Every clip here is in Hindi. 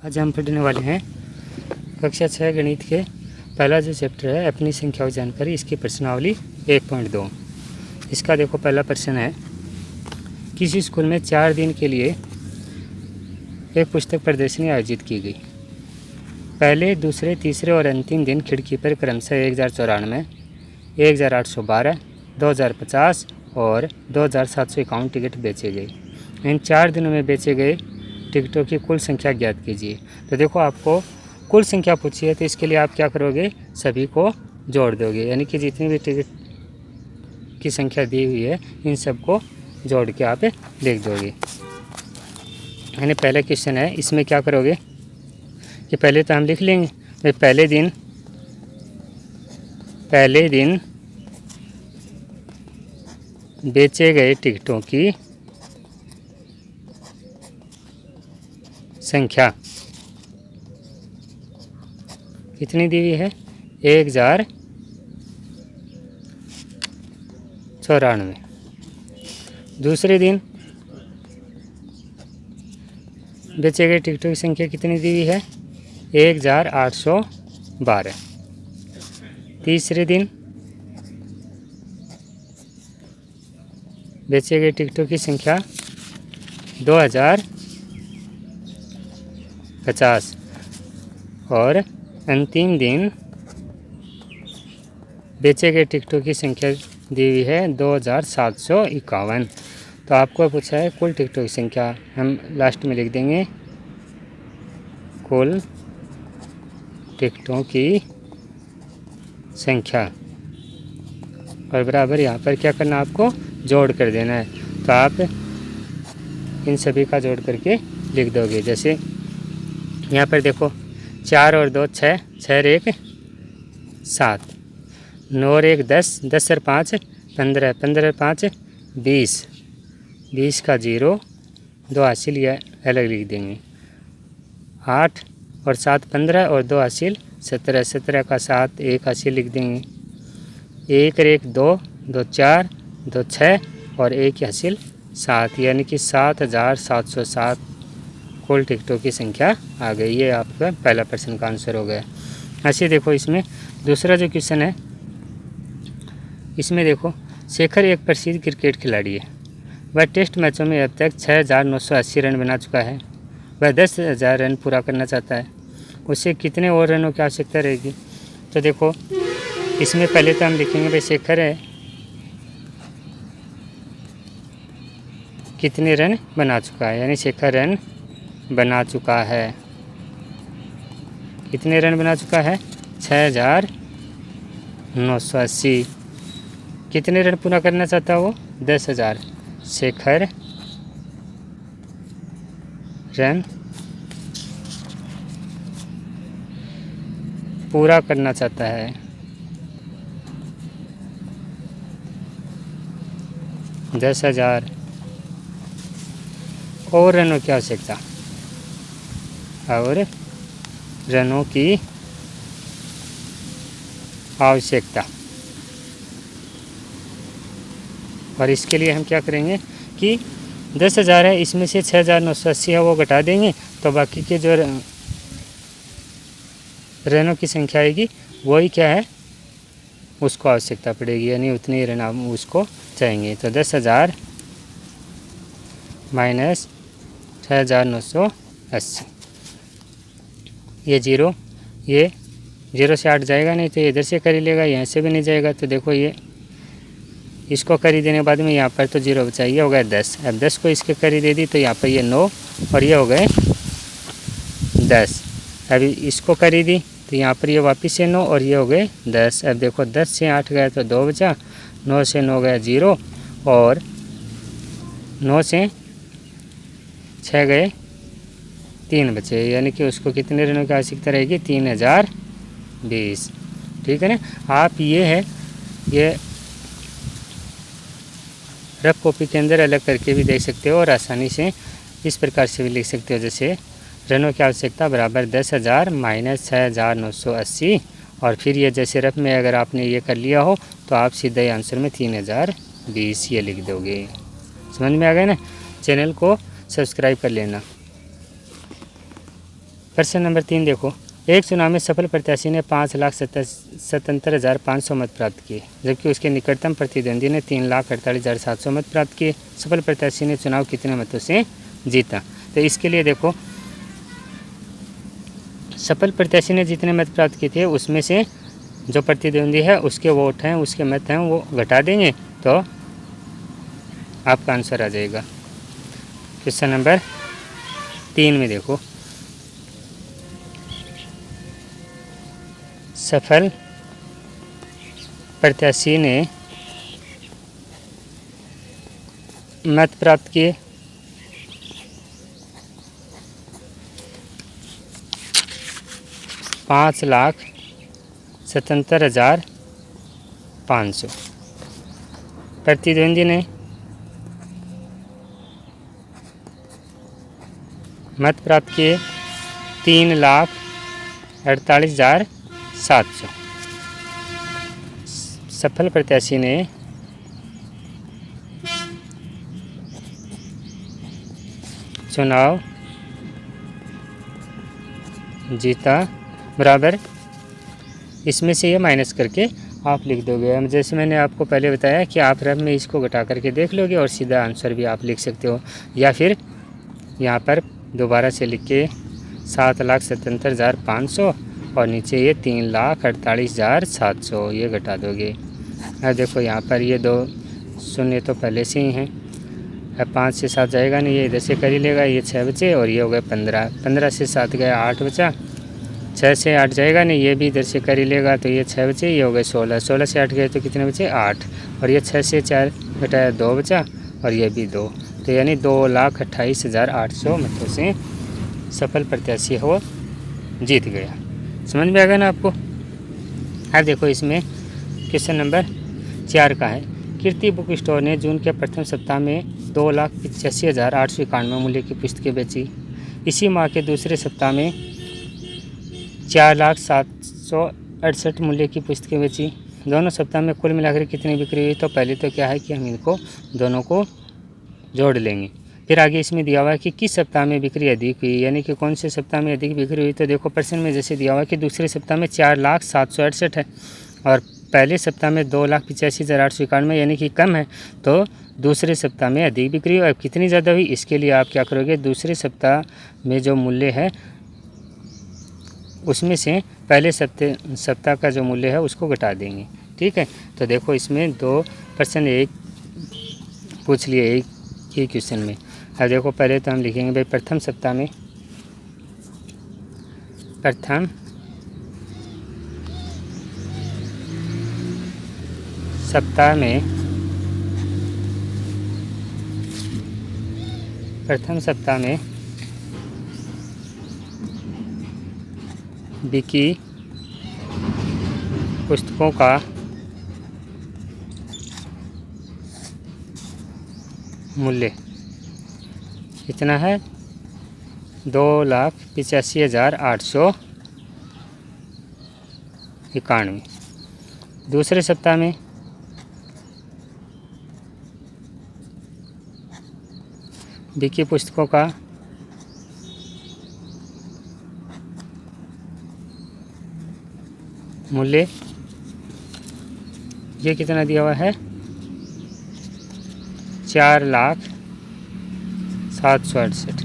आज हम पढ़ने वाले हैं कक्षा 6 गणित के पहला जो चैप्टर है अपनी संख्याओं की जानकारी, इसकी प्रश्नावली 1.2। इसका देखो पहला प्रश्न है, किसी स्कूल में 4 दिन के लिए एक पुस्तक प्रदर्शनी आयोजित की गई। पहले, दूसरे, तीसरे और अंतिम दिन खिड़की पर क्रमशः 1094, 1812, 2050 और 2751 टिकट बेचे गए। इन 4 दिनों में बेचे गए टिकटों की कुल संख्या ज्ञात कीजिए। तो देखो आपको कुल संख्या पूछी है, तो इसके लिए आप क्या करोगे, सभी को जोड़ दोगे, यानी कि जितनी भी टिकट की संख्या दी हुई है इन सबको जोड़ के आप लिख दोगे। यानी पहला क्वेश्चन है, इसमें क्या करोगे कि पहले तो हम लिख लेंगे भाई पहले दिन बेचे गए टिकटों की संख्या कितनी दी हुई है, 1094। दूसरे दिन बेचे गए टिकटों की संख्या कितनी दी हुई है, 1812। तीसरे दिन बेचे गए टिकटों की संख्या 2050 और अंतिम दिन बेचे गए टिकटों की संख्या दी हुई है 2751। तो आपको पूछा है कुल टिकटों की संख्या, हम लास्ट में लिख देंगे कुल टिकटों की संख्या और बराबर यहाँ पर क्या करना, आपको जोड़ कर देना है। तो आप इन सभी का जोड़ करके लिख दोगे। जैसे यहाँ पर देखो 4 और 2 6, 6 और 1 7, 9 और 1 10, 10 और 5 15, 15 और 5 20, 20 का 0 2 हासिल या अलग लिख देंगे। 8 और 7 15 और 2 हासिल 17, 17 का 7 1 हासिल लिख देंगे। 1 और 1 2, 2 4, 2 6 और 1 हासिल 7, यानी कि 7707 कुल टिकटों की संख्या आ गई। ये आपका पहला प्रश्न का आंसर हो गया। ऐसे देखो इसमें दूसरा जो क्वेश्चन है, इसमें देखो शेखर एक प्रसिद्ध क्रिकेट खिलाड़ी है। वह टेस्ट मैचों में अब तक 6980 रन बना चुका है। वह 10,000 रन पूरा करना चाहता है। उसे कितने और रनों की आवश्यकता रहेगी। तो देखो इसमें पहले तो हम लिखेंगे भाई शेखर है कितने रन बना चुका है, यानी शेखर रन बना चुका है। कितने रन बना चुका है, 6980। कितने रन पूरा करना चाहता है वो, 10,000। शेखर रन पूरा करना चाहता है 10,000 और रनों की आवश्यकता, और रनों की आवश्यकता। और इसके लिए हम क्या करेंगे कि 10,000 है, इसमें से 6980 है वो घटा देंगे, तो बाकी के जो रनों की संख्या आएगी वही क्या है, उसको आवश्यकता पड़ेगी, यानी उतने ही रन उसको चाहेंगे। तो 10,000 माइनस 6980, ये 0, ये 0 से 8 जाएगा नहीं, तो ये इधर से कर ही लेगा, यहाँ से भी नहीं जाएगा। तो देखो ये इसको करी देने के बाद में यहाँ पर तो 0 बचा, ये हो गया 10। अब 10 को इसके करी दे दी, तो यहाँ पर ये 9 और ये हो गए 10। अभी इसको करी दी तो यहाँ पर ये वापस से 9 और ये हो गए 10। अब देखो 10 से 8 गया तो 2 बचा, 9 से 9 गया 0 और 9 से 6 गए 3 बचे, यानी कि उसको कितने रनों की आवश्यकता रहेगी, 3020। ठीक है ना। आप ये है ये रफ कॉपी के अंदर अलग करके भी देख सकते हो और आसानी से इस प्रकार से भी लिख सकते हो। जैसे रनों की आवश्यकता बराबर 10,000 माइनस 6980, और फिर ये जैसे रफ में अगर आपने ये कर लिया हो तो आप सीधा ही आंसर में 3020 ये लिख दोगे। समझ में आ गया ना। चैनल को सब्सक्राइब कर लेना। प्रश्न नंबर 3 देखो, एक चुनाव में सफल प्रत्याशी ने 5,77,500 मत प्राप्त किए, जबकि उसके निकटतम प्रतिद्वंदी ने 3,48,700 मत प्राप्त किए। सफल प्रत्याशी ने चुनाव कितने मतों से जीता? तो इसके लिए देखो, सफल प्रत्याशी ने जितने मत प्राप्त किए थे उसमें से जो प्रतिद्वंदी है उसके वोट हैं, उसके मत हैं, वो घटा देंगे तो आपका आंसर आ जाएगा। क्वेश्चन नंबर 3 में देखो, सफल प्रत्याशी ने मत प्राप्त किए 5,77,500। प्रतिद्वंदी ने मत प्राप्त किए 3,48,700। सफल प्रत्याशी ने चुनाव जीता बराबर, इसमें से ये माइनस करके आप लिख दोगे। जैसे मैंने आपको पहले बताया कि आप रफ में इसको घटा करके देख लोगे और सीधा आंसर भी आप लिख सकते हो, या फिर यहाँ पर दोबारा से लिख के 7,77,500 और नीचे ये 3,48,700 ये घटा दोगे। अब देखो यहाँ पर ये 2 शून्य तो पहले से ही हैं, अब 5 से 7 जाएगा नहीं, ये इधर से कर ही लेगा, ये 6 बचे और ये हो गए 15, 15 से 7 गया 8 बचा, 6 से 8 जाएगा नहीं, ये भी इधर से कर ही लेगा तो ये 6 बचे, ये हो गए 16, 16 से 8 गए तो कितने बचे 8, और ये 6 से 4 घटाया 2 बचा और ये भी 2, तो यानी 2,28,800 मतों से सफल प्रत्याशी हो जीत गया। समझ में आ गया ना आपको? अब देखो इसमें क्वेश्चन नंबर 4 का है, कीर्ति बुक स्टोर ने जून के प्रथम सप्ताह में 2,85,891 मूल्य की पुस्तकें बेची। इसी माह के दूसरे सप्ताह में 4,07,68 मूल्य की पुस्तकें बेची। दोनों सप्ताह में कुल मिलाकर कितनी बिक्री हुई? तो पहले तो क्या है कि हम इनको दोनों को जोड़ लेंगे, फिर आगे इसमें दिया हुआ है कि किस सप्ताह में बिक्री अधिक हुई, यानी कि कौन से सप्ताह में अधिक बिक्री हुई। तो देखो प्रश्न में जैसे दिया हुआ है कि दूसरे सप्ताह में 4,07,68 है और पहले सप्ताह में 2,85,891 यानी कि कम है, तो दूसरे सप्ताह में अधिक बिक्री हुई। अब कितनी ज़्यादा हुई इसके लिए आप क्या करोगे, दूसरे सप्ताह में जो मूल्य है उसमें से पहले सप्ताह का जो मूल्य है उसको घटा देंगे। ठीक है, तो देखो इसमें 2 प्रश्न एक पूछ लिए एक ही क्वेश्चन में। अब देखो पहले तो हम लिखेंगे भाई प्रथम सप्ताह में, प्रथम सप्ताह में बिकी पुस्तकों का मूल्य कितना है? 2,85,891। दूसरे सप्ताह में बिकी पुस्तकों का मूल्य ये कितना दिया हुआ है? 4,07,68।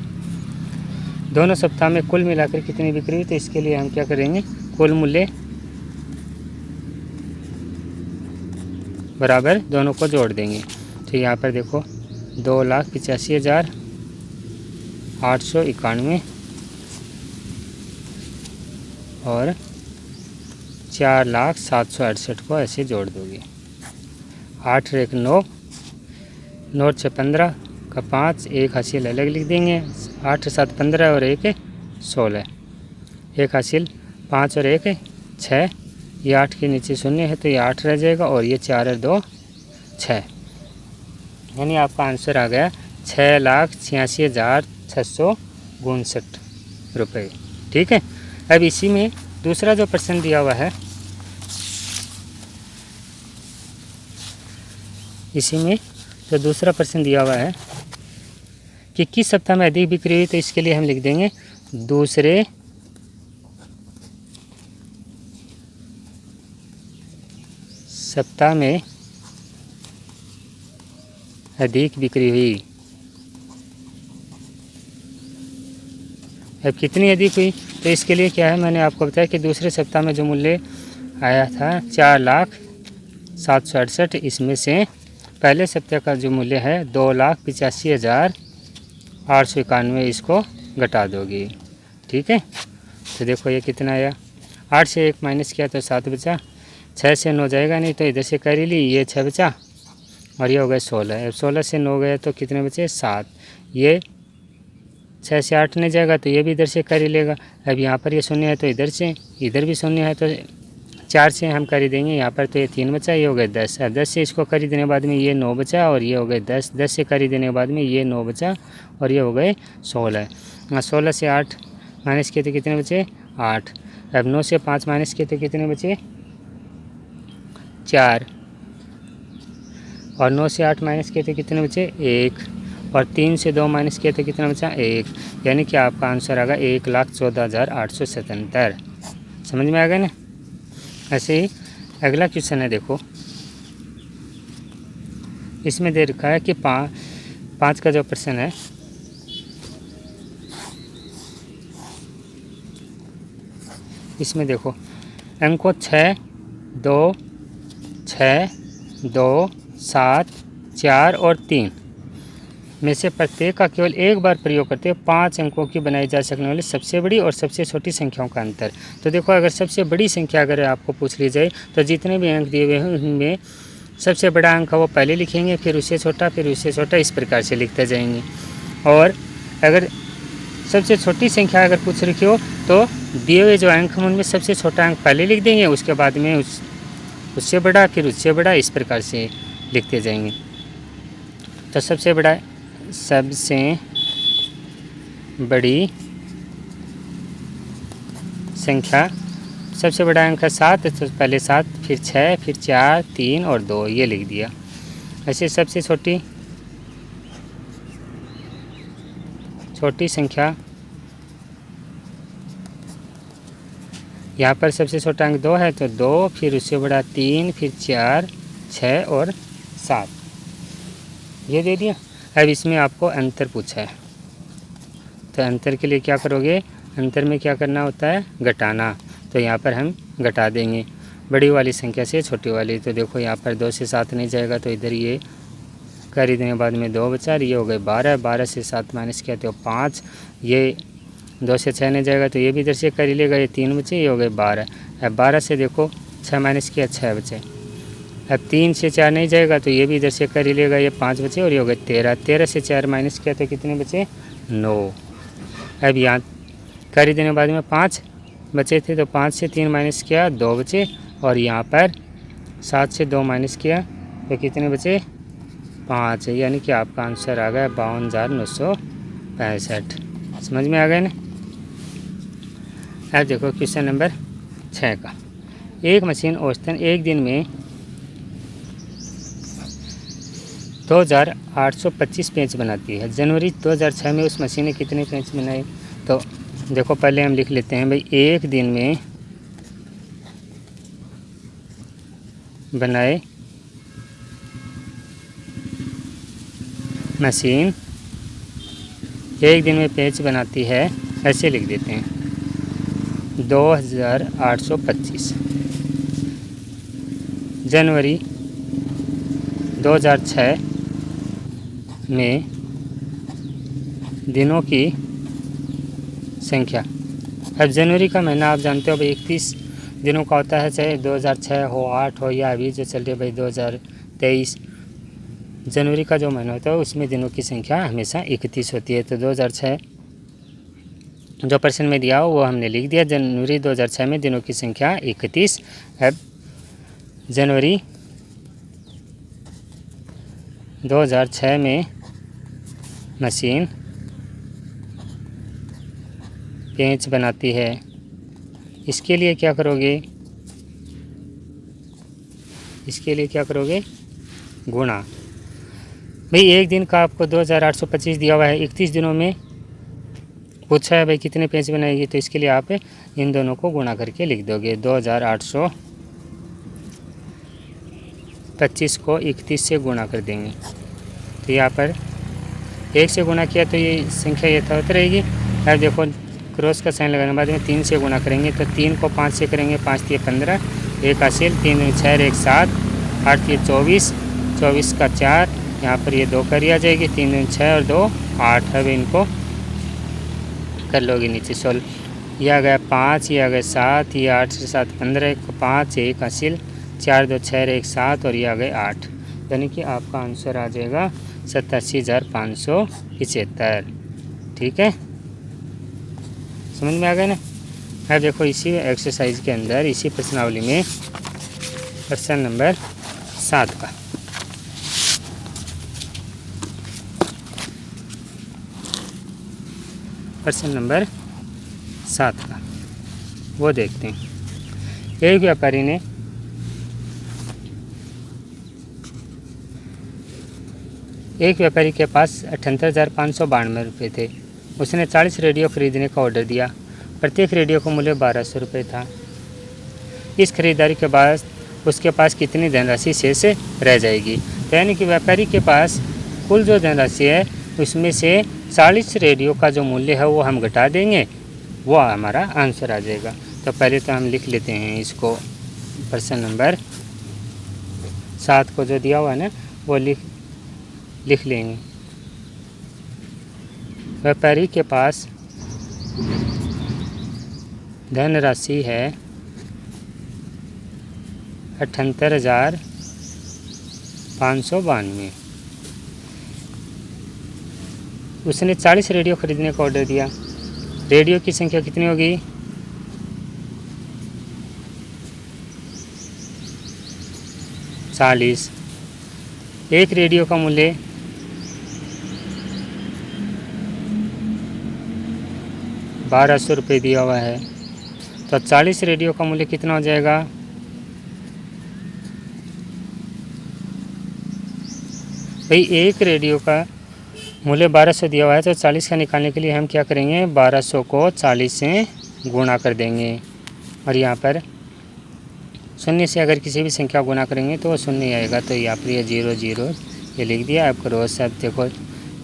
दोनों सप्ताह में कुल मिलाकर कितनी बिक्री हुई? तो इसके लिए हम क्या करेंगे, कुल मूल्य बराबर दोनों को जोड़ देंगे। तो यहाँ पर देखो 2,85,891 और 4,07,68 को ऐसे जोड़ दोगे। 8 और 1 9, 9 6 15 का 5, एक हासिल अलग लिख देंगे। 8 7 15 और 1 16, एक हासिल 5 और 1 6, ये 8 के नीचे शून्य है तो ये 8 रह जाएगा और ये 4 और 2 6, यानी आपका आंसर आ गया 6,86,659 रुपये। ठीक है, अब इसी में दूसरा जो प्रश्न दिया हुआ है, इसी में जो दूसरा प्रश्न दिया हुआ है कि किस सप्ताह में अधिक बिक्री हुई, तो इसके लिए हम लिख देंगे दूसरे सप्ताह में अधिक बिक्री हुई। अब कितनी अधिक हुई, तो इसके लिए क्या है, मैंने आपको बताया कि दूसरे सप्ताह में जो मूल्य आया था 4,07,68, इसमें से पहले सप्ताह का जो मूल्य है 2,85,891, इसको घटा दोगे। ठीक है, तो देखो ये कितना आया, 8 से 1 माइनस किया तो 7 बचा, 6 से 9 जाएगा नहीं तो इधर से कर ही ली, ये 6 बचा और ये हो गया 16। अब 16 से 9 गया तो कितने बचे 7, ये 6 से 8 नहीं जाएगा तो ये भी इधर से कर ही लेगा। अब यहाँ पर ये शून्य है तो इधर से, इधर भी शून्य है तो 4 से हम कर ही देंगे, यहाँ पर तो ये 3 बचा, ये हो गए 10। अब 10 से इसको कर ही देने के बाद में ये 9 बचा और ये हो गए 10, 10 से कर ही देने के बाद में ये 9 बचा और ये हो गए 16। 16 से 8 माइनस किए तो कितने बचे 8। अब 9 से 5 माइनस किए तो कितने बचे 4 और 9 से 8 माइनस किए तो कितने बचे 1 और 3 से 2 माइनस किए तो कितना बचा 1, यानी कि आपका आंसर आ गया 1,14,877। समझ में आ गया ना। ऐसे ही अगला क्वेश्चन है, देखो इसमें दे रखा है कि 5 का जो प्रश्न है, इसमें देखो अंकों 6, 2, 6, 2, 7, 4 और 3 में से प्रत्येक का केवल एक बार प्रयोग करते हुए 5 अंकों की बनाई जा सकने वाली सबसे बड़ी और सबसे छोटी संख्याओं का अंतर। तो देखो अगर सबसे बड़ी संख्या अगर आपको पूछ ली जाए तो जितने भी अंक दिए हुए हैं उनमें सबसे बड़ा अंक वो पहले लिखेंगे, फिर उससे छोटा, फिर उससे छोटा, इस प्रकार से लिखते जाएंगे। और अगर सबसे छोटी संख्या अगर पूछ रखी हो तो दिए हुए जो अंक हैं उनमें सबसे छोटा अंक पहले लिख देंगे, उसके बाद में उससे बड़ा, फिर उससे बड़ा, इस प्रकार से लिखते जाएंगे। तो सबसे बड़ी संख्या, सबसे बड़ा अंक है 7, तो पहले 7, फिर 6, फिर 4, 3 और 2, ये लिख दिया। ऐसे सबसे छोटी संख्या, यहाँ पर सबसे छोटा अंक 2 है तो 2, फिर उससे बड़ा 3, फिर 4, 6 और 7, ये दे दिया। अब इसमें आपको अंतर पूछा है, तो अंतर के लिए क्या करोगे, अंतर में क्या करना होता है घटाना, तो यहाँ पर हम घटा देंगे बड़ी वाली संख्या से छोटी वाली। तो देखो यहाँ पर 2 से 7 नहीं जाएगा तो इधर ये कर ही देने बाद में 2 बचा, ये हो गए 12, 12 से 7 माइनस किया तो 5, ये 2 से 6 नहीं जाएगा तो ये भी इधर से कर ही लेगा, ये 3 बचे, ये हो गए 12। अब 12 से देखो 6 माइनस किया 6 बचे। अब 3 से 4 नहीं जाएगा तो ये भी इधर से कर ही लेगा, ये 5 बचे और ये हो गए 13, 13 से 4 माइनस किया तो कितने बचे 9। अब यहाँ कर ही देने बाद में 5 बचे थे तो 5 से 3 माइनस किया 2 बचे और यहाँ पर 7 से 2 माइनस किया तो कितने बचे 5, यानी कि आपका आंसर आ गया 52,965। समझ में आ गया ना। अब देखो क्वेश्चन नंबर 6 का, एक मशीन औसतन एक दिन में 2,825 पेंच बनाती है। जनवरी 2006 में उस मशीन ने कितने पेंच बनाए। तो देखो पहले हम लिख लेते हैं भाई, एक दिन में बनाए मशीन एक दिन में पेंच बनाती है, ऐसे लिख देते हैं 2,825। जनवरी 2006 में दिनों की संख्या। अब जनवरी का महीना आप जानते हो भाई 31 दिनों का होता है, चाहे 2006 हो, 8 हो या अभी जो चल रही है भाई 2023। जनवरी का जो महीना होता है उसमें दिनों की संख्या हमेशा 31 होती है। तो 2006 जो प्रश्न में दिया हो वो हमने लिख दिया, जनवरी 2006 में दिनों की संख्या 31। अब जनवरी 2006 में मशीन पेंच बनाती है, इसके लिए क्या करोगे, इसके लिए क्या करोगे गुणा। भाई एक दिन का आपको 2,825 दिया हुआ है, 31 दिनों में पूछा है भाई कितने पेंच बनाएगी, तो इसके लिए आप इन दोनों को गुणा करके लिख दोगे। 25 को 31 से गुणा कर देंगे। तो यहाँ पर 1 से गुणा किया तो ये संख्या यथावत रहेगी। अब देखो क्रॉस का साइन लगाने के बाद में 3 से गुणा करेंगे तो 3 को 5 से करेंगे, 5 3 15, 1 हासिल, 3 6 1 7, 8 3 24, 24 का 4, यहाँ पर ये 2 करी आ जाएगी, 3 6 और 2 8। अब इनको कर लोगे नीचे सोल्व। ये आ गया 5, ये आ गया 7, ये 8 से 7 15, 5 1 हासिल, 4 2 6 1 7 और ये आ गए 8। यानी कि आपका आंसर आ जाएगा 87,575। ठीक है, समझ में आ गया ना। अब देखो इसी एक्सरसाइज के अंदर, इसी प्रश्नावली में प्रश्न नंबर 7 का प्रश्न नंबर 7 का वो देखते हैं। एक व्यापारी ने के पास 78,592 रुपये थे। उसने 40 रेडियो खरीदने का ऑर्डर दिया। प्रत्येक रेडियो का मूल्य 1200 रुपये था। इस खरीदारी के बाद उसके पास कितनी धनराशि शेष रह जाएगी। तो यानी कि व्यापारी के पास कुल जो धनराशि है उसमें से 40 रेडियो का जो मूल्य है वो हम घटा देंगे, वो हमारा आंसर आ जाएगा। तो पहले तो हम लिख लेते हैं इसको, प्रश्न नंबर 7 को जो दिया हुआ है ना वो लिख लेंगे। व्यापारी के पास धनराशि है 78,592। उसने 40 रेडियो खरीदने का ऑर्डर दिया। रेडियो की संख्या कितनी होगी? 40। एक रेडियो का मूल्य 1200 रुपये दिया हुआ है। तो 40 रेडियो का मूल्य कितना हो जाएगा? भाई एक रेडियो का मूल्य 1200 दिया हुआ है, तो 40 का निकालने के लिए हम क्या करेंगे, 1200 को 40 से गुणा कर देंगे। और यहाँ पर शून्य से अगर किसी भी संख्या गुणा करेंगे तो वो शून्य आएगा। तो यहाँ पर ये 0 0 ये लिख दिया। अब करो सब, देखो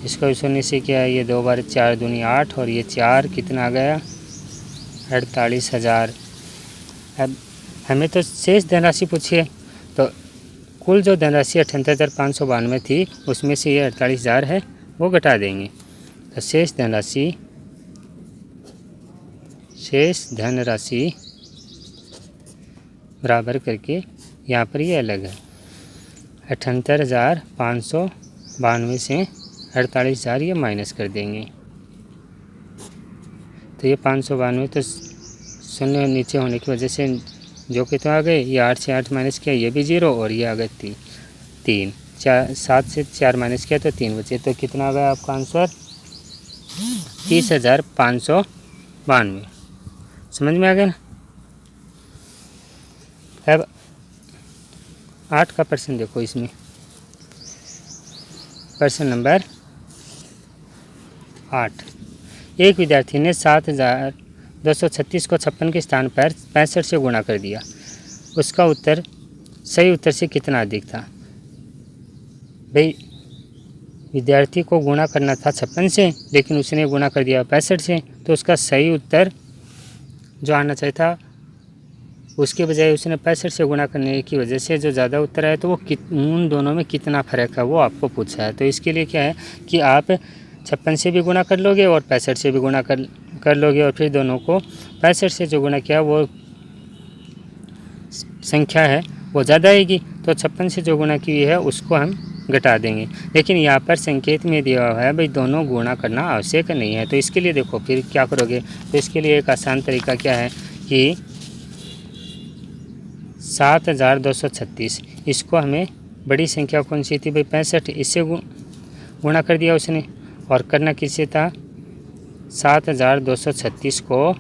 इसको भी शून्य से क्या है, ये 2 बार 4 दूनी 8 और ये 4 कितना आ गया, 48,000। अब हमें तो शेष धनराशि पूछिए, तो कुल जो धनराशि 78,592 थी उसमें से ये 48,000 है वो घटा देंगे। तो शेष धनराशि बराबर करके यहाँ पर ये अलग है, 78,592 से 48,000 ये माइनस कर देंगे। तो ये 592 तो शून्य नीचे होने की वजह से जो कितना आ गए, ये 8 से 8 माइनस किया, ये भी 0 और ये आ गए 3। 7 से 4 माइनस किया तो 3 बचे। तो कितना आ गया आपका आंसर, 30,592। समझ में आ गया ना। अब 8 का प्रश्न देखो, इसमें प्रश्न नंबर 8। एक विद्यार्थी ने 7,236 को 56 के स्थान पर 65 से गुणा कर दिया। उसका उत्तर सही उत्तर से कितना अधिक था। भाई विद्यार्थी को गुणा करना था 56 से, लेकिन उसने गुणा कर दिया 65 से, तो उसका सही उत्तर जो आना चाहिए था उसके बजाय उसने 65 से गुणा करने की वजह से जो ज़्यादा उत्तर आया, तो वो उन दोनों में कितना फ़र्क है वो आपको पूछा है। तो इसके लिए क्या है कि आप 56 से भी गुणा कर लोगे और 65 से भी गुणा कर लोगे, और फिर दोनों को 65 से जो गुणा किया वो संख्या है वो ज़्यादा आएगी, तो 56 से जो गुणा की है उसको हम घटा देंगे। लेकिन यहाँ पर संकेत में दिया हुआ है भाई दोनों गुणा करना आवश्यक नहीं है। तो इसके लिए देखो फिर क्या करोगे, तो इसके लिए एक आसान तरीका क्या है कि 7,236 इसको हमें बड़ी संख्या कौन सी थी भाई 65, इससे गुणा कर दिया उसने, और करना किससे था 7,236 को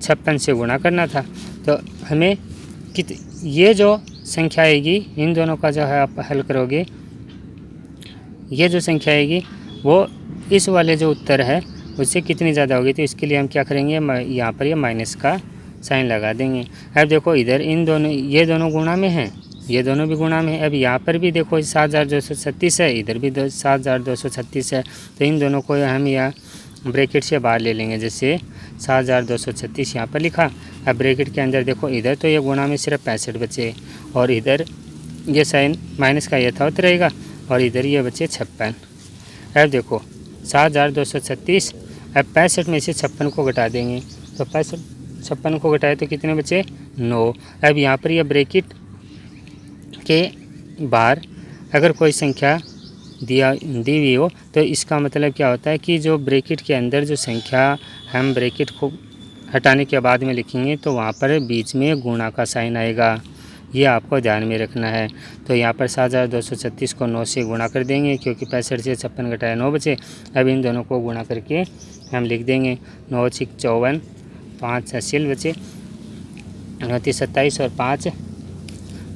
56 से गुणा करना था। तो हमें ये जो संख्या आएगी इन दोनों का जो है आप हल करोगे, ये जो संख्या आएगी वो इस वाले जो उत्तर है उससे कितनी ज़्यादा होगी। तो इसके लिए हम क्या करेंगे, यहाँ पर ये माइनस का साइन लगा देंगे। अब देखो इधर इन दोनों, ये दोनों गुणा में हैं, ये दोनों भी गुणा में है। अब यहाँ पर भी देखो 7236 है, इधर भी 7236 है, तो इन दोनों को हम या ब्रैकेट से बाहर ले लेंगे। जैसे 7236 यहाँ पर लिखा। अब ब्रैकेट के अंदर देखो इधर तो ये गुणा में सिर्फ 65 बचे और इधर ये साइन माइनस का यथावत रहेगा और इधर ये बचे 56। अब देखो 7236, अब 65 में से 56 को घटा देंगे तो 56 को घटाए तो कितने बचे 9। अब यहाँ पर यह ब्रैकेट के बाहर अगर कोई संख्या दी हुई हो तो इसका मतलब क्या होता है कि जो ब्रैकेट के अंदर जो संख्या हम ब्रैकेट को हटाने के बाद में लिखेंगे तो वहाँ पर बीच में गुणा का साइन आएगा, ये आपको ध्यान में रखना है। तो यहाँ पर 7236 को 9 से गुणा कर देंगे क्योंकि 65 से 56 घटाया 9 बचे। अब इन दोनों को गुणा करके हम लिख देंगे 9 6 54, 5 हासिल बचे, 29 27 और 5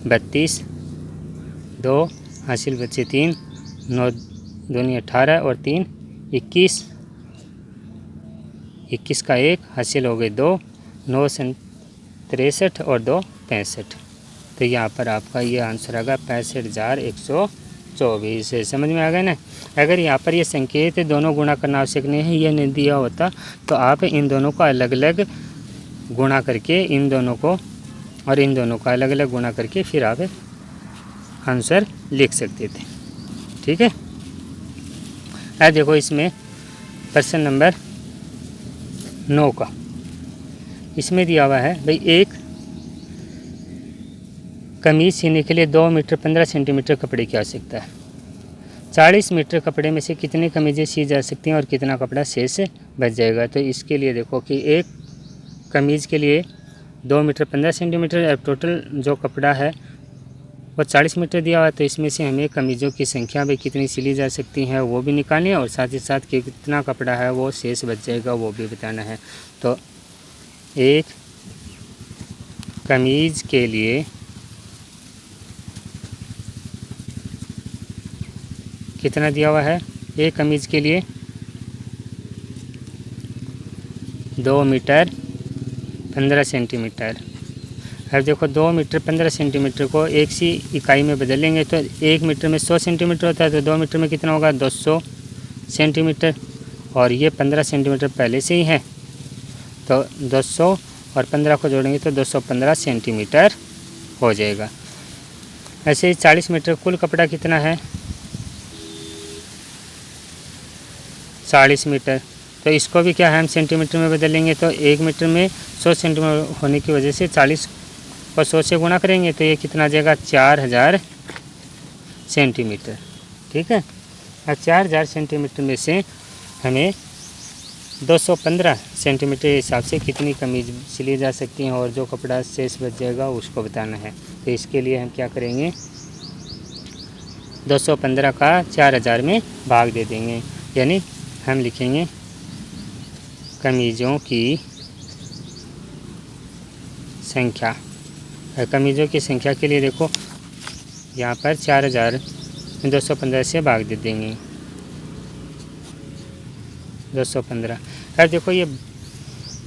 32, 2 हासिल बचे 3, 9 दूनी 18 और 3 21, 21 का 1 हासिल हो गए 2, 9 63 और 2 65। तो यहाँ पर आपका ये आंसर आएगा 65,124। समझ में आ गया ना। अगर यहाँ पर ये संकेत दोनों गुणा करना आवश्यक नहीं है, ये नहीं दिया होता तो आप इन दोनों को अलग अलग गुणा करके इन दोनों को और इन दोनों का अलग अलग गुणा करके फिर आप आंसर लिख सकते थे। ठीक है। अब देखो इसमें प्रश्न नंबर 9 का, इसमें दिया हुआ है भाई एक कमीज सीने के लिए 2 मीटर 15 सेंटीमीटर कपड़े की आवश्यकता है। 40 मीटर कपड़े में से कितनी कमीजें सी जा सकती हैं और कितना कपड़ा शेष बच जाएगा। तो इसके लिए देखो कि एक कमीज़ के लिए 2 मीटर 15 सेंटीमीटर, अब टोटल जो कपड़ा है वो 40 मीटर दिया हुआ है। तो इसमें से हमें कमीज़ों की संख्या भी कितनी सिली जा सकती हैं वो भी निकालनी है और साथ ही साथ कि कितना कपड़ा है वो शेष बच जाएगा वो भी बताना है। तो एक कमीज़ के लिए कितना दिया हुआ है, एक कमीज़ के लिए 2 मीटर 15 सेंटीमीटर। अब देखो 2 मीटर 15 सेंटीमीटर को एक सी इकाई में बदलेंगे तो 1 मीटर में 100 सेंटीमीटर होता है, तो 2 मीटर में कितना होगा 200 सेंटीमीटर और ये 15 सेंटीमीटर पहले से ही है तो 200 और 15 को जोड़ेंगे तो 215 सेंटीमीटर हो जाएगा। ऐसे ही 40 मीटर कुल कपड़ा कितना है 40 मीटर, तो इसको भी क्या है हम सेंटीमीटर में बदलेंगे तो 1 मीटर में 100 सेंटीमीटर होने की वजह से 40 को 100 से गुणा करेंगे तो ये कितना आ जाएगा 4000 सेंटीमीटर। ठीक है। और 4000 सेंटीमीटर में से हमें 215 सेंटीमीटर के हिसाब से कितनी कमीज सिली जा सकती हैं और जो कपड़ा शेष बच जाएगा उसको बताना है। तो इसके लिए हम क्या करेंगे 215 का 4000 में भाग दे देंगे, यानी हम लिखेंगे कमीज़ों की संख्या। कमीज़ों की संख्या के लिए देखो यहाँ पर 4000 215 से भाग दे देंगे 215। अब देखो ये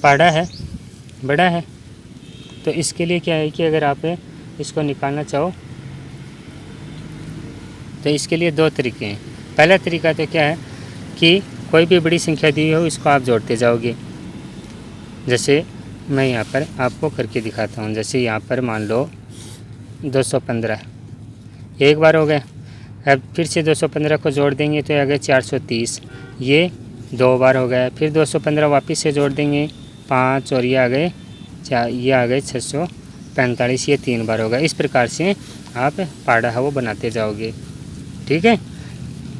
बड़ा है तो इसके लिए क्या है कि अगर आप इसको निकालना चाहो तो इसके लिए 2 तरीके हैं। पहला तरीका तो क्या है कि कोई भी बड़ी संख्या दी हो इसको आप जोड़ते जाओगे। जैसे मैं यहाँ पर आपको करके दिखाता हूँ। जैसे यहाँ पर मान लो 215 एक बार हो गया, अब फिर से 215 को जोड़ देंगे तो आ गए 430, ये 2 बार हो गया, फिर 215 वापस से जोड़ देंगे 5 और ये आ गए 645, ये 3 बार होगा। इस प्रकार से आप पाड़ा है वो बनाते जाओगे। ठीक है।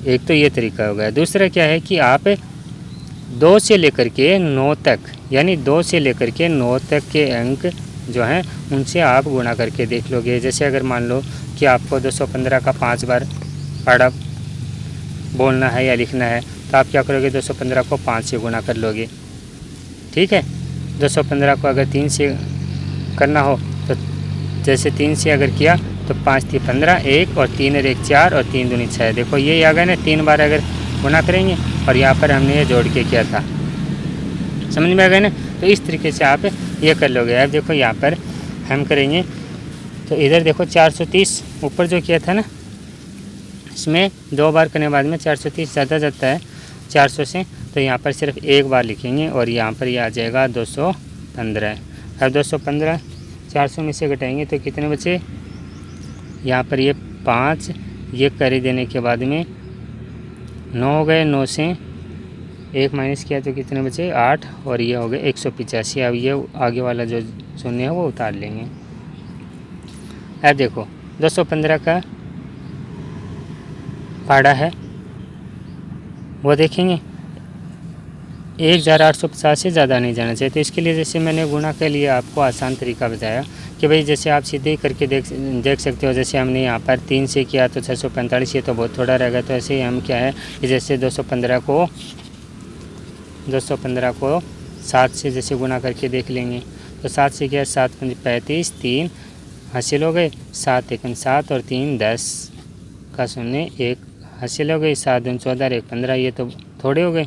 एक तो ये तरीका हो गया। दूसरा क्या है कि आप 2 से लेकर के 9 तक, यानी 2 से लेकर के 9 तक के अंक जो हैं उनसे आप गुणा करके देख लोगे। जैसे अगर मान लो कि आपको 215 का 5 बार पाड़ा बोलना है या लिखना है तो आप क्या करोगे 215 को 5 से गुणा कर लोगे। ठीक है। 215 को अगर 3 से करना हो तो जैसे 3 से अगर किया तो 5 3 15, 1 और 3 और 1 4 और 3 दूनी 6। देखो ये आ गया ना, 3 बार अगर गुणा करेंगे और यहाँ पर हमने ये जोड़ के किया था। समझ में आ गया ना। तो इस तरीके से आप ये कर लोगे। अब देखो यहाँ पर हम करेंगे तो इधर देखो 430 ऊपर जो किया था ना, इसमें 2 बार करने के बाद में 430 ज़्यादा जाता है 400 से, तो यहाँ पर सिर्फ एक बार लिखेंगे और यहाँ पर ये आ जाएगा 215। अब 215 400 में से घटाएंगे तो कितने बचे, यहाँ पर ये 5, ये कर देने के बाद में 9 हो गए, 9 से 1 माइनस किया तो कितने बचे 8, और ये हो गए 185। अब ये आगे वाला जो शून्य है वो उतार लेंगे। अब देखो 215 का पाड़ा है वो देखेंगे 1850 से ज़्यादा नहीं जाना चाहिए। तो इसके लिए जैसे मैंने गुणा के लिए आपको आसान तरीका बताया कि भाई जैसे आप सीधे करके देख सकते हो। जैसे हमने यहाँ पर 3 से किया तो 645, ये तो बहुत थोड़ा रहेगा। तो ऐसे ही हम क्या है कि जैसे 215 को 7 से जैसे गुणा करके देख लेंगे। तो 7 से क्या, 7 पंजे 35, 3 हासिल हो गए, 7 एकम 7 और 3 10 का शून्य 1 हासिल हो गई, 7 दूनी 14 1 15, ये तो थोड़े हो गए।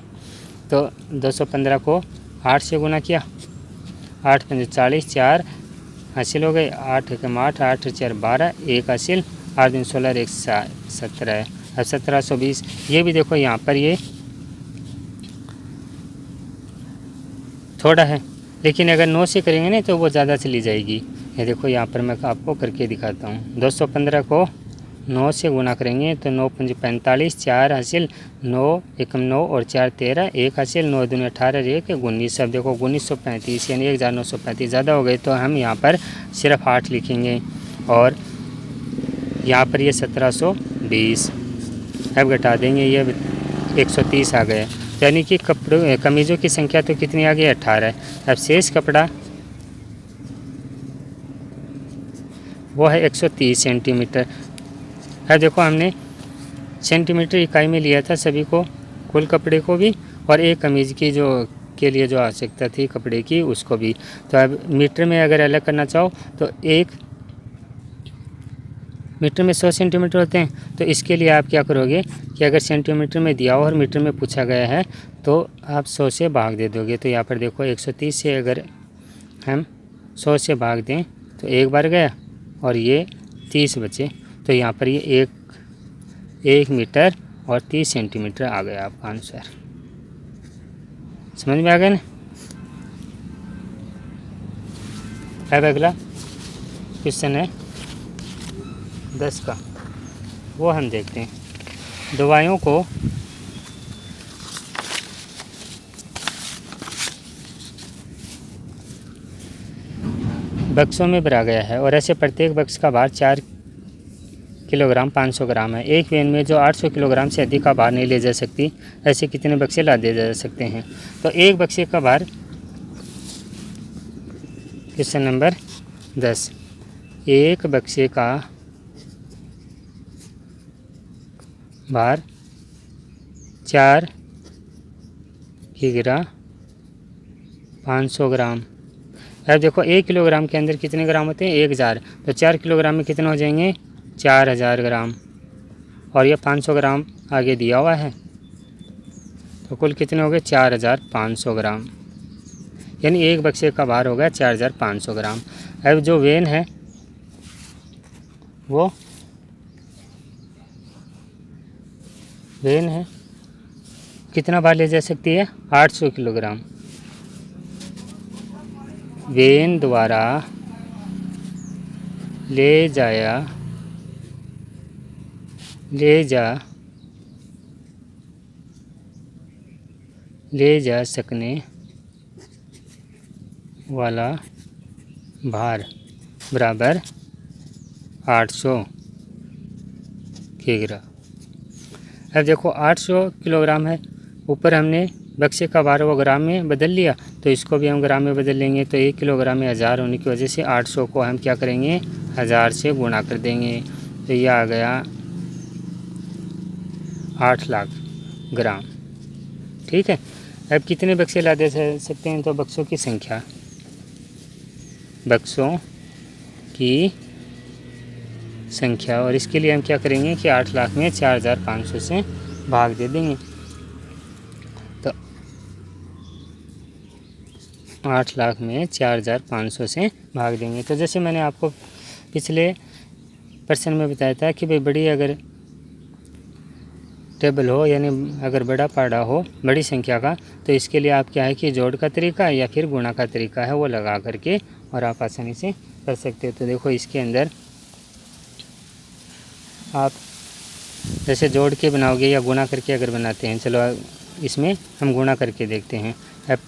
तो 215 को 8 से गुना किया, 8 पंजे 40, 4 हासिल हो गए, 8 एकम 8, 8 4 12, 1 हासिल, 8 दूनी 16 1 17 है। अब 1720, ये भी देखो यहाँ पर ये थोड़ा है, लेकिन अगर 9 से करेंगे ना तो वो ज़्यादा चली जाएगी। ये देखो यहाँ पर मैं आपको करके दिखाता हूँ। 215 को 9 से गुना करेंगे तो 9 पंजे 45, 4 हासिल, 9 एकम 9 और 4 13, 1 हासिल, 9 दूनी 18 1 19। अब देखो 1935 यानी 1935 ज़्यादा हो गए, तो हम यहाँ पर सिर्फ 8 लिखेंगे और यहाँ पर ये 1720। अब घटा देंगे, ये 130 आ गए, यानी कि कमीज़ों की संख्या तो कितनी आ गई 18। अब शेष कपड़ा वो है 130 सेंटीमीटर। अब देखो हमने सेंटीमीटर इकाई में लिया था सभी को, कुल कपड़े को भी और एक कमीज़ की जो के लिए जो आवश्यकता थी कपड़े की उसको भी। तो अब मीटर में अगर अलग करना चाहो तो 1 मीटर में 100 सेंटीमीटर होते हैं। तो इसके लिए आप क्या करोगे कि अगर सेंटीमीटर में दिया हो और मीटर में पूछा गया है तो आप 100 से भाग दे दोगे। तो यहाँ पर देखो 130 से अगर हम 100 से भाग दें तो 1 बार गया और ये 30 बचे। तो यहाँ पर ये 1 मीटर और 30 सेंटीमीटर आ गया आपका आंसर। समझ में आ गया ना। अब अगला क्वेश्चन है 10 का, वो हम देखते हैं। दवाइयों को बक्सों में भरा गया है और ऐसे प्रत्येक बक्स का भार 4 किलोग्राम 500 ग्राम है। एक वैन में जो 800 किलोग्राम से अधिक का भार नहीं ले जा सकती, ऐसे कितने बक्से लादे जा सकते हैं। तो एक बक्से का भार, क्वेश्चन नंबर 10, एक बक्से का भार 4 किग्रा 500 ग्राम। अब देखो 1 किलोग्राम के अंदर कितने ग्राम होते हैं 1000, तो 4 किलोग्राम में कितने हो जाएंगे 4000 ग्राम, और ये 500 ग्राम आगे दिया हुआ है, तो कुल कितने हो गए 4500 ग्राम, यानी एक बक्से का भार हो गया 4500 ग्राम। अब जो वैन है वो कितना भार ले जा सकती है 800 किलोग्राम। वैन द्वारा ले जा सकने वाला भार बराबर 800 किग्रा। अब देखो 800 किलोग्राम है, ऊपर हमने बक्से का भार वो ग्राम में बदल लिया, तो इसको भी हम ग्राम में बदल लेंगे। तो 1 किलोग्राम में 1000 होने की वजह से 800 को हम क्या करेंगे 1000 से गुणा कर देंगे। तो ये आ गया 8 लाख ग्राम। ठीक है। अब कितने बक्से ला दे सकते हैं, तो बक्सों की संख्या, और इसके लिए हम क्या करेंगे कि 8 लाख में 4500 से भाग दे देंगे। तो 8 लाख में 4500 से भाग देंगे। तो जैसे मैंने आपको पिछले प्रश्न में बताया था कि भाई बड़ी अगर टेबल हो, यानी अगर बड़ा पहाड़ा हो बड़ी संख्या का, तो इसके लिए आप क्या है कि जोड़ का तरीका या फिर गुणा का तरीका है वो लगा करके और आप आसानी से कर सकते हो। तो देखो इसके अंदर आप जैसे जोड़ के बनाओगे या गुणा करके अगर बनाते हैं, चलो इसमें हम गुणा करके देखते हैं। अब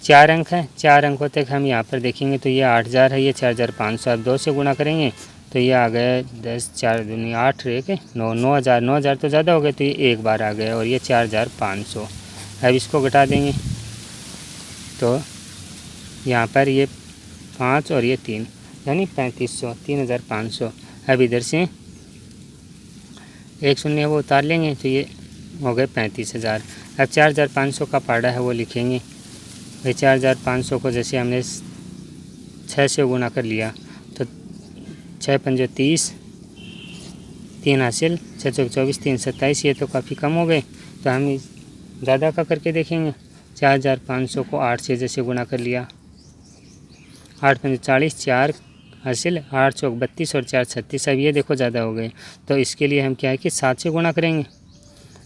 4 अंक हैं, 4 अंकों तक हम यहाँ पर देखेंगे तो ये 8000 है, ये 4500। अब 2 से गुणा करेंगे तो ये आ गया 10, 4 दूनी 8, 1 9, 9000। 9000 तो ज़्यादा हो गए तो ये एक बार आ गया और ये 4500। अब इसको घटा देंगे तो यहाँ पर ये 5 और ये 3 यानी 3500, 3500। अब इधर से एक शून्य वो उतार लेंगे तो ये हो गए 35000। अब 4500 का पहाड़ा है वो लिखेंगे। भाई 4500 को जैसे हमने 6 से गुना कर लिया तो 6 पंजे 30, 3 हासिल, 6 चौक 24, 3 27। ये तो काफ़ी कम हो गए तो हम ज़्यादा का करके देखेंगे। 4500 को 8 से जैसे गुना कर लिया, 8 पंजे 40, 4 हासिल, 8 चौक 32 और 4 36। अब ये देखो ज़्यादा हो गए तो इसके लिए हम क्या है कि 7 से गुणा करेंगे।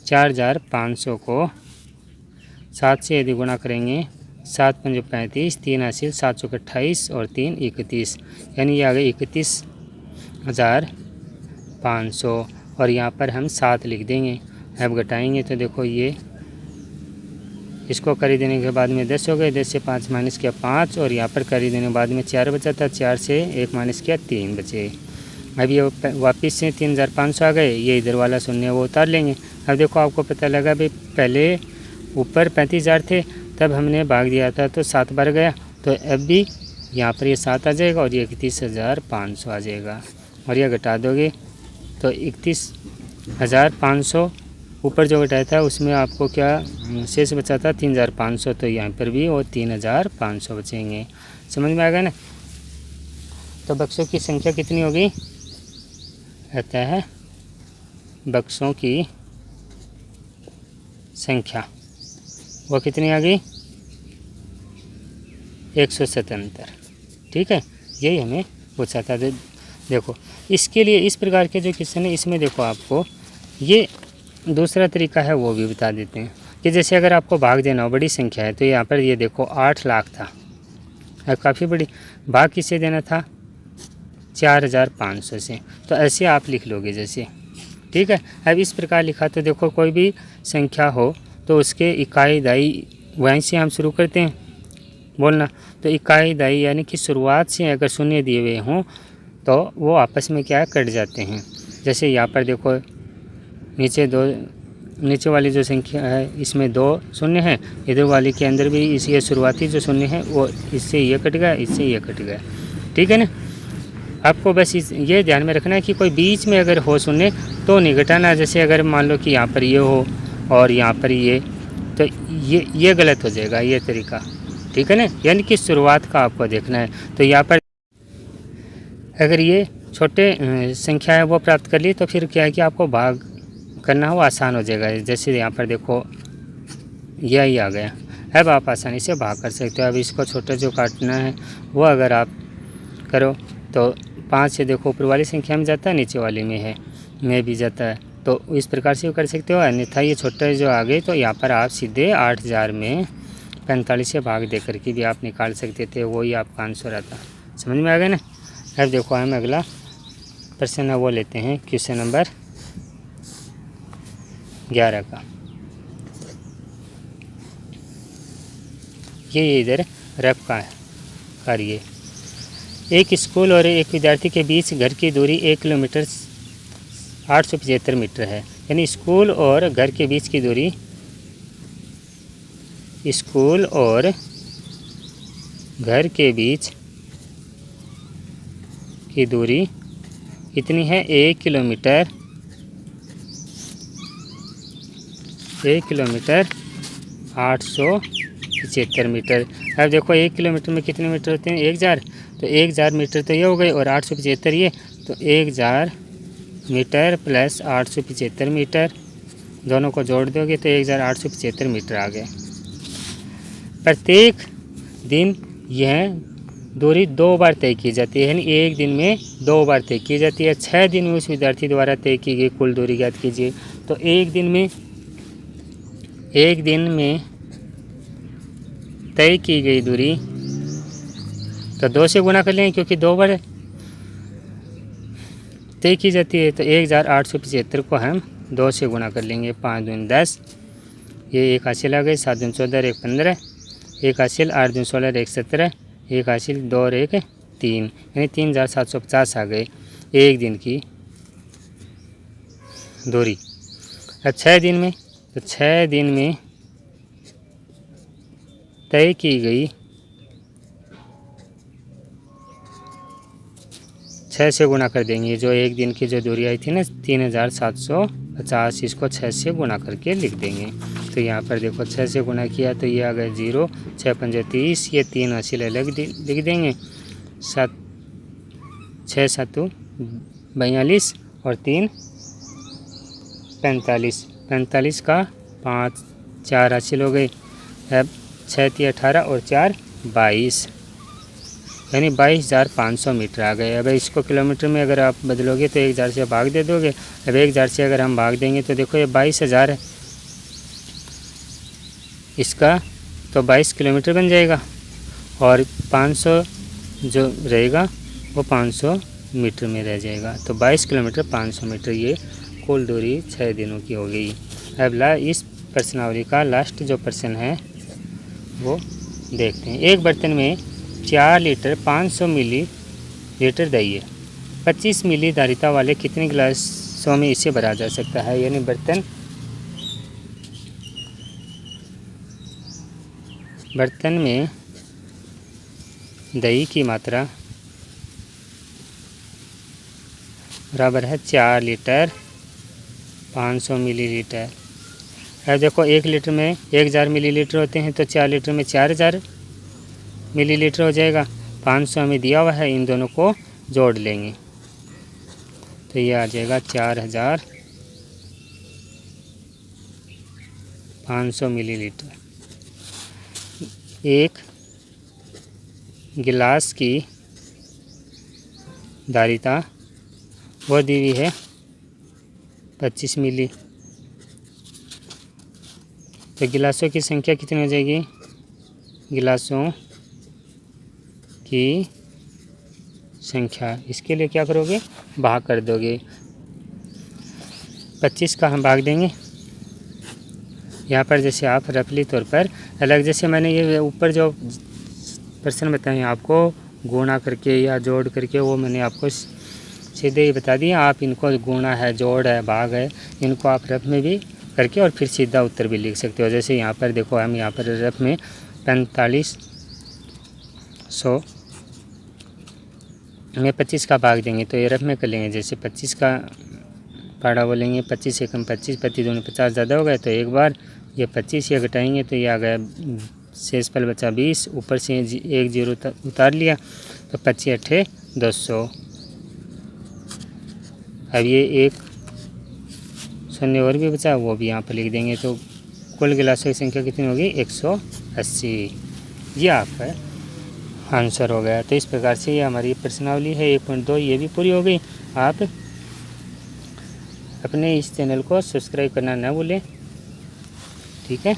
4500 को 7 से यदि गुणा करेंगे, 7 पंजे 35, 3 हासिल, 7 चौक 28 और 3 31, यानी ये आ गए 31,500 और यहाँ पर हम 7 लिख देंगे। अब घटाएंगे तो देखो ये इसको करी देने के बाद में 10 हो गए, 10 से 5 माइनस किया 5 और यहाँ पर करी देने के बाद में 4 बचा था, 4 से 1 माइनस किया 3 बचे। अब ये वापस से 3500 आ गए, ये इधर वाला शून्य वो उतार लेंगे। अब देखो आपको पता लगा भाई पहले ऊपर 35,000 थे तब हमने भाग दिया था तो 7 बार गया, तो अब भी यहाँ पर ये 7 आ जाएगा और ये 31,500 आ जाएगा और यह घटा दोगे तो 31,500 ऊपर जो घटाया था उसमें आपको क्या शेष बचा था 3,500, तो यहाँ पर भी वो 3,500 बचेंगे। समझ में आ गया ना। तो बक्सों की संख्या कितनी होगी, कहता है बक्सों की संख्या वो कितनी आ गई 177। ठीक है, यही हमें पूछा था। देखो इसके लिए इस प्रकार के जो क्वेश्चन है इसमें देखो आपको ये दूसरा तरीका है वो भी बता देते हैं कि जैसे अगर आपको भाग देना हो बड़ी संख्या है तो यहाँ पर ये देखो 8 लाख था, अब काफ़ी बड़ी, भाग किससे देना था 4500 से, तो ऐसे आप लिख लोगे जैसे। ठीक है, अब इस प्रकार लिखा तो देखो कोई भी संख्या हो तो उसके इकाई दाई वहीं से हम शुरू करते हैं बोलना। तो इकाई दाई यानी कि शुरुआत से अगर शून्य दिए हुए हों तो वो आपस में क्या कट जाते हैं। जैसे यहाँ पर देखो नीचे वाली जो संख्या है इसमें 2 शून्य है, इधर वाली के अंदर भी इस ये शुरुआती जो शून्य है वो इससे ये कट गया, इससे ये कट गया। ठीक है ना। आपको बस ये ध्यान में रखना है कि कोई बीच में अगर हो शून्य तो नहीं घटाना। जैसे अगर मान लो कि यहाँ पर ये हो और यहाँ पर ये, तो ये गलत हो जाएगा ये तरीका। ठीक है ना, यानी कि शुरुआत का आपको देखना है। तो यहाँ पर अगर ये छोटे संख्या है वो प्राप्त कर ली तो फिर क्या है कि आपको भाग करना हो आसान हो जाएगा। जैसे यहाँ पर देखो यही आ गया, अब आप आसानी से भाग कर सकते हो। अब इसको छोटा जो काटना है वो अगर आप करो तो 5 से देखो ऊपर वाली संख्या में जाता है, नीचे वाली में भी जाता है, तो इस प्रकार से कर सकते हो। अन्यथा ये छोटा जो आ गए तो यहाँ पर आप सीधे 8000 में 45 से भाग दे करके भी आप निकाल सकते थे, वही आपका आंसर आता। समझ में आ गया ना। अब देखो हम अगला प्रश्न है वो लेते हैं, क्वेश्चन नंबर 11 का। ये इधर रफ का कार्य, एक स्कूल और एक विद्यार्थी के बीच घर की दूरी 1 किलोमीटर 875 मीटर है। यानी स्कूल और घर के बीच की दूरी, स्कूल और घर के बीच की दूरी कितनी है 1 किलोमीटर 875 मीटर। अब देखो 1 किलोमीटर में कितने मीटर होते हैं 1000, तो 1000 मीटर तो ये हो गए और 875 ये, तो 1000 मीटर प्लस 875 मीटर दोनों को जोड़ दोगे तो 1875 मीटर आ गए। प्रत्येक दिन यह दूरी 2 बार तय की जाती है, यानी एक दिन में 2 बार तय की जाती है। 6 दिन में उस विद्यार्थी द्वारा तय की गई कुल दूरी ज्ञात कीजिए। तो एक दिन में तय की गई दूरी तो 2 से गुना कर लेंगे, क्योंकि 2 बार तय की जाती है। तो 1875 को हम 2 से गुना कर लेंगे। 5 दूनी 10, ये 1 हासिल आ गई। 7 दूनी 14, 1 15, 1 हासिल। 8 दूनी 16, 1 17, 1 हासिल। 2 और 1 3, यानी 3750 आ गए एक दिन की दूरी। अब 6 दिन में, तो 6 दिन में तय की गई 6 से गुना कर देंगे। जो एक दिन की जो दूरी आई थी ना 3750, इसको 6 से गुना करके लिख देंगे। तो यहाँ पर देखो 6 से गुना किया तो ये आ गया 0, 6 पंजे 30, ये 3 हासिल अलग लिख देंगे। 6 7 42 और 3 45, 45 का 5 4 हासिल हो गई। अब 6 3 18 और 4 22, यानी 22,500 मीटर आ गए। अब इसको किलोमीटर में अगर आप बदलोगे तो 1000 से भाग दे दोगे। अब 1000 से अगर हम भाग देंगे तो देखो ये 22,000 है इसका, तो 22 किलोमीटर बन जाएगा। और 500 जो रहेगा वो 500 मीटर में रह जाएगा। तो 22 किलोमीटर 500 मीटर ये कुल दूरी 6 दिनों की हो गई। अब इस प्रश्नावली का लास्ट जो प्रश्न है वो देखते हैं। एक बर्तन में 4 लीटर 500 मिलीलीटर दही है। 25 मिली धारिता वाले कितने गिलासों में इसे भरा जा सकता है? यानी बर्तन में दही की मात्रा बराबर है 4 लीटर 500 मिलीलीटर। अब देखो 1 लीटर में 1000 मिलीलीटर होते हैं, तो 4 लीटर में 4000 मिलीलीटर हो जाएगा। 500 हमें दिया हुआ है, इन दोनों को जोड़ लेंगे तो ये आ जाएगा 4500 मिलीलीटर। एक गिलास की धारिता वो दी हुई है 25 मिली। तो गिलासों की संख्या कितनी हो जाएगी? गिलासों की संख्या, इसके लिए क्या करोगे? भाग कर दोगे। 25 का हम भाग देंगे यहाँ पर, जैसे आप रफली तौर पर अलग, जैसे मैंने ये ऊपर जो प्रश्न बताए आपको गुणा करके या जोड़ करके, वो मैंने आपको सीधे ही बता दिया। आप इनको गुणा है, जोड़ है, भाग है, इनको आप रफ में भी करके और फिर सीधा उत्तर भी लिख सकते हो। जैसे यहाँ पर देखो, हम यहाँ पर रफ में 4500 में 25 का भाग देंगे तो ये रफ में कर लेंगे। जैसे 25 का पाड़ा बोलेंगे, 25 से कम 25, 25 दूनी 50 ज़्यादा हो गए तो एक बार ये 25 ये घटाएंगे तो ये आ गया, शेष पल बचा 20, ऊपर से 1 0 उतार लिया तो 25 8 200। अब ये 1 शून्य और भी बचा, वो भी यहाँ पर लिख देंगे। तो कुल गिलासों की संख्या कितनी होगी? 180। ये आपका आंसर हो गया। तो इस प्रकार से ये हमारी प्रश्नावली है 1.2 ये भी पूरी हो गई। आप अपने इस चैनल को सब्सक्राइब करना ना भूलें, ठीक है।